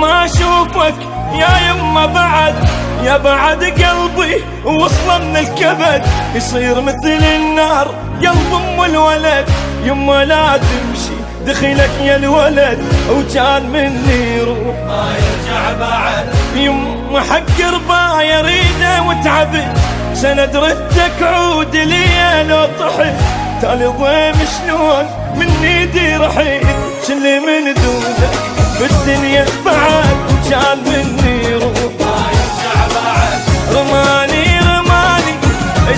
ما اشوفك يا يما بعد، يا بعد قلبي وصله من الكبد، يصير مثل النار قلب ام الولد. يما لا تمشي دخلك يا الولد، وكان مني روح ما يرجع بعد. يما حق ربايا ريده وتعبت، سند ردك عود لي لو طحت. تالي ضيم شلون من ايدي رحيت، شلي من دونك بالدنيا بعد، وكان مني روح ما يرجع بعد. رماني رماني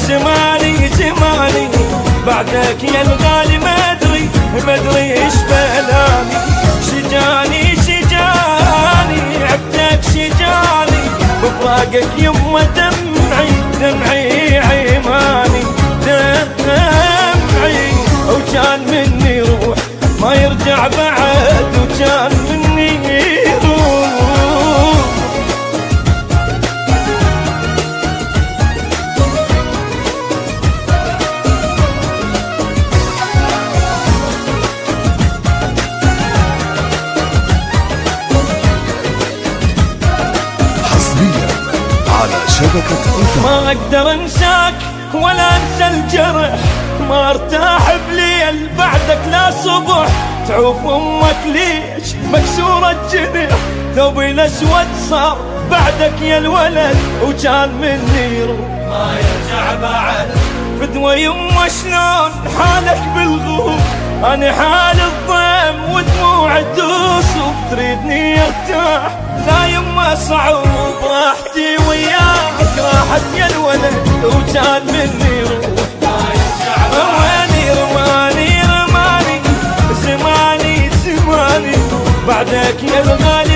جمالي جمالي، بعدك يا الغالي ما ادري ايش بلاني. شجاني شجاني عبدك شجاني، بفراقك يما دمعي دمعي عيماني دمعي. وكان مني روح ما يرجع بعد، وكان مني روح. ما اقدر انساك ولا انسى الجرح، ما ارتاح بليل بعدك لا صبح. تعوف امك ليش مكسورة الجنح، ثوبي الاسود صار بعدك يا الولد، وكان مني روح ما يرجع بعد. فدوى يما شلون حالك بالغوب، انا حال الضيم ودموع توصف. تريدني ارتاح لا يما صعوب، راحتي وياك راحت يا الولد، وكان مني روح ما يرجع بعد. ويني رماني رماني زماني زماني، بعدك يا الغالي